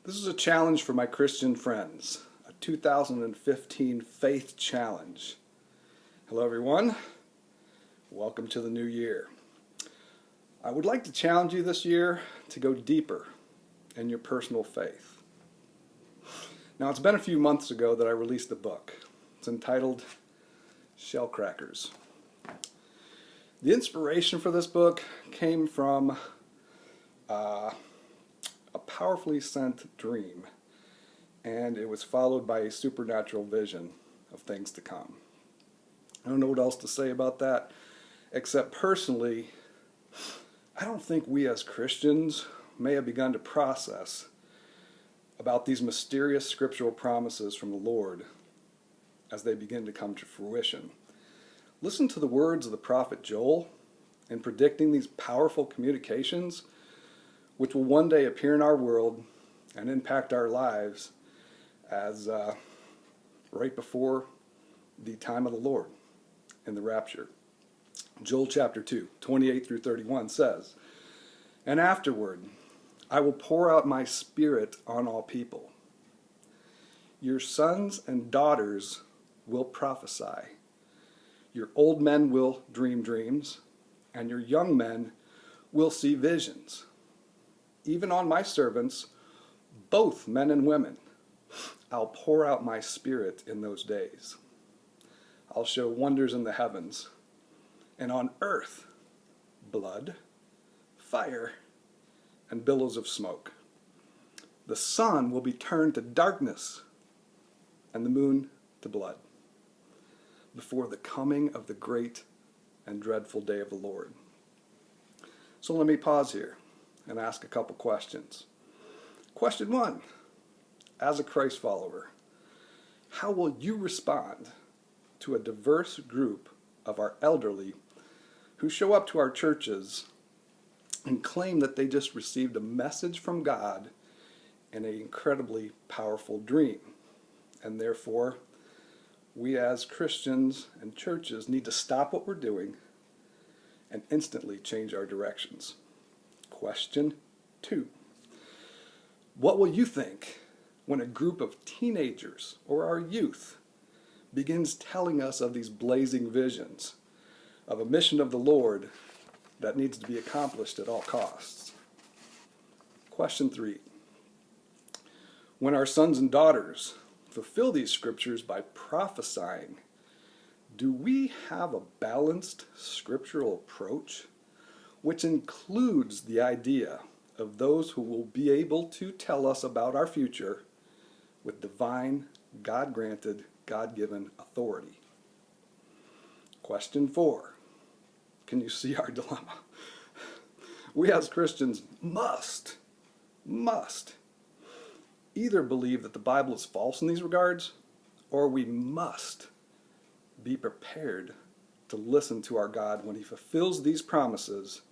This is a challenge for my Christian friends, a 2015 Faith Challenge. Hello everyone, welcome to the new year. I would like to challenge you this year to go deeper in your personal faith. Now, it's been a few months ago that I released a book. It's entitled Shellcrackers. The inspiration for this book came from a powerfully sent dream, and it was followed by a supernatural vision of things to come. I don't know what else to say about that, except personally, I don't think we as Christians may have begun to process about these mysterious scriptural promises from the Lord as they begin to come to fruition. Listen to the words of the prophet Joel in predicting these powerful communications which will one day appear in our world and impact our lives as right before the time of the Lord in the rapture. Joel chapter 2, 28 through 31 says, "And afterward I will pour out my spirit on all people. Your sons and daughters will prophesy. Your old men will dream dreams, and your young men will see visions. Even on my servants, both men and women, I'll pour out my spirit in those days. I'll show wonders in the heavens, and on earth, blood, fire, and billows of smoke. The sun will be turned to darkness, and the moon to blood, before the coming of the great and dreadful day of the Lord." So let me pause here and ask a couple questions. Question 1. As a Christ follower, how will you respond to a diverse group of our elderly who show up to our churches and claim that they just received a message from God in an incredibly powerful dream, and therefore we as Christians and churches need to stop what we're doing and instantly change our directions? Question 2. What will you think when a group of teenagers or our youth begins telling us of these blazing visions of a mission of the Lord that needs to be accomplished at all costs? Question 3. When our sons and daughters fulfill these scriptures by prophesying, do we have a balanced scriptural approach which includes the idea of those who will be able to tell us about our future with divine, God-granted, God-given authority? Question 4. Can you see our dilemma? We as Christians must either believe that the Bible is false in these regards, or we must be prepared to listen to our God when He fulfills these promises,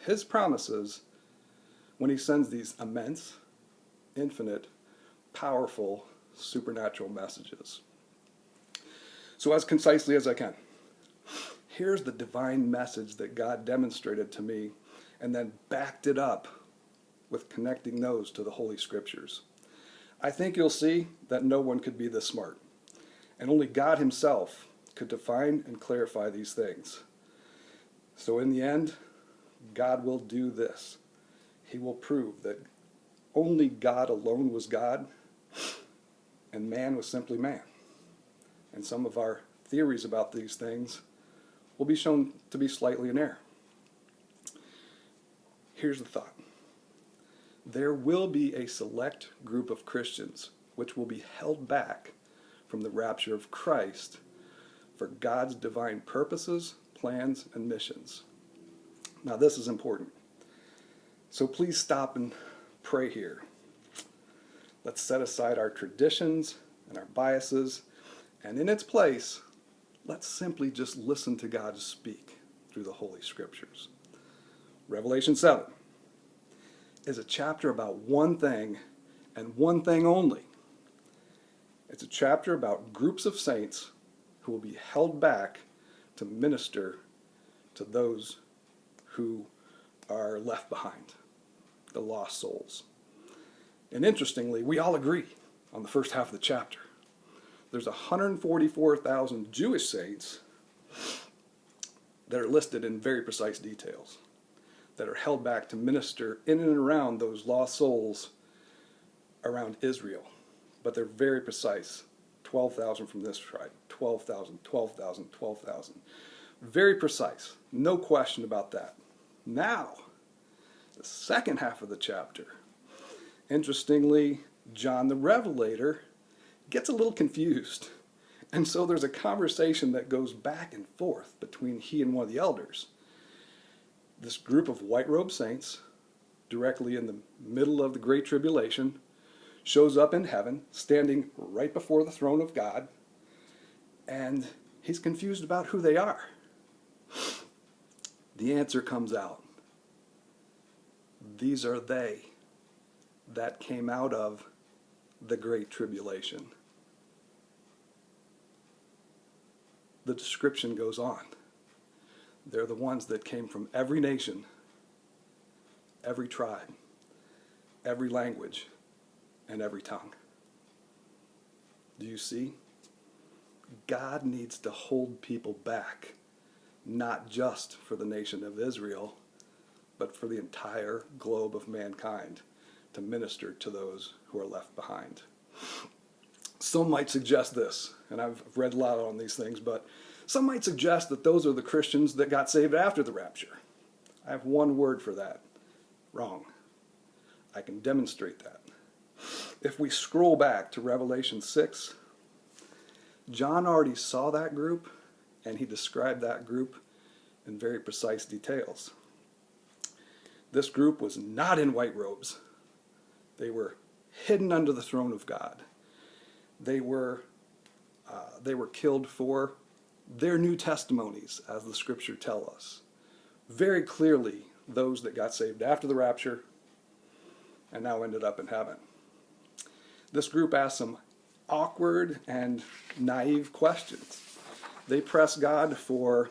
His promises, when He sends these immense, infinite, powerful, supernatural messages. So as concisely as I can, here's the divine message that God demonstrated to me and then backed it up with connecting those to the Holy Scriptures. I think you'll see that no one could be this smart, and only God Himself could define and clarify these things. So in the end, God will do this. He will prove that only God alone was God, and man was simply man. And some of our theories about these things will be shown to be slightly in error. Here's the thought. There will be a select group of Christians which will be held back from the rapture of Christ for God's divine purposes, plans, and missions. Now this is important. So please stop and pray here. Let's set aside our traditions and our biases, and in its place, let's simply just listen to God speak through the Holy Scriptures. Revelation 7 is a chapter about one thing and one thing only. It's a chapter about groups of saints who will be held back to minister to those who are left behind, the lost souls. And interestingly, we all agree on the first half of the chapter. There's 144,000 Jewish saints that are listed in very precise details, that are held back to minister in and around those lost souls around Israel. But they're very precise. 12,000 from this tribe, 12,000, 12,000, 12,000. Very precise. No question about that. Now, the second half of the chapter. Interestingly, John the Revelator gets a little confused. And so there's a conversation that goes back and forth between he and one of the elders. This group of white-robed saints, directly in the middle of the Great Tribulation, shows up in heaven, standing right before the throne of God, and he's confused about who they are. The answer comes out. These are they that came out of the Great Tribulation. The description goes on. They're the ones that came from every nation, every tribe, every language, and every tongue. Do you see? God needs to hold people back, not just for the nation of Israel, but for the entire globe of mankind, to minister to those who are left behind. Some might suggest this, and I've read a lot on these things, but some might suggest that those are the Christians that got saved after the rapture. I have one word for that. Wrong. I can demonstrate that. If we scroll back to Revelation 6, John already saw that group, and he described that group in very precise details. This group was not in white robes. They were hidden under the throne of God. They were killed for their new testimonies, as the scripture tell us. Very clearly, those that got saved after the rapture and now ended up in heaven. This group asked some awkward and naive questions. They press God for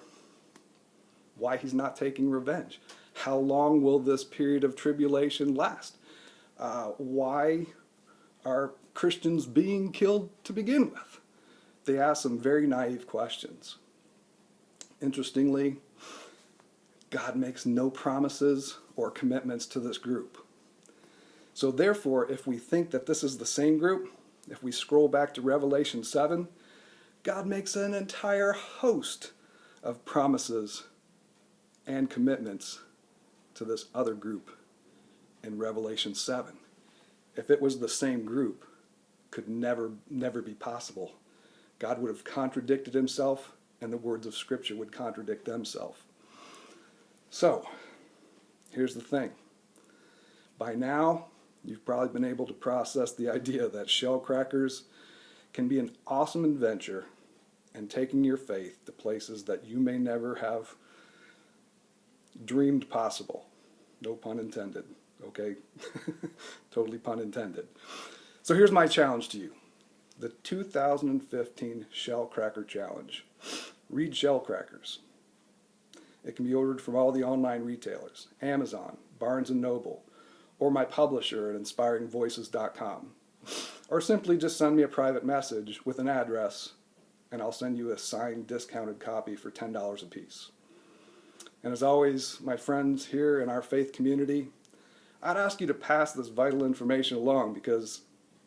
why he's not taking revenge. How long will this period of tribulation last? Why are Christians being killed to begin with? They ask some very naive questions. Interestingly, God makes no promises or commitments to this group. So therefore, if we think that this is the same group, if we scroll back to Revelation 7, God makes an entire host of promises and commitments to this other group in Revelation 7. If it was the same group, could never be possible. God would have contradicted himself, and the words of Scripture would contradict themselves. So, here's the thing. By now, you've probably been able to process the idea that shell crackers can be an awesome adventure in taking your faith to places that you may never have dreamed possible. No pun intended, okay? Totally pun intended. So here's my challenge to you. The 2015 Shell Cracker Challenge. Read Shell Crackers. It can be ordered from all the online retailers, Amazon, Barnes & Noble, or my publisher at inspiringvoices.com. Or simply just send me a private message with an address, and I'll send you a signed, discounted copy for $10 a piece. And as always, my friends here in our faith community, I'd ask you to pass this vital information along, because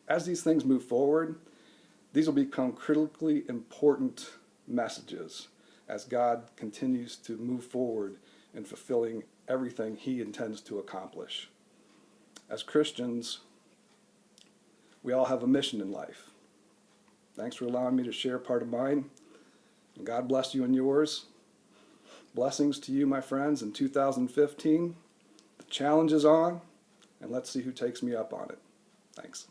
as these things move forward, these will become critically important messages as God continues to move forward in fulfilling everything he intends to accomplish. As Christians, we all have a mission in life. Thanks for allowing me to share part of mine. And God bless you and yours. Blessings to you, my friends, in 2015. The challenge is on, and let's see who takes me up on it. Thanks.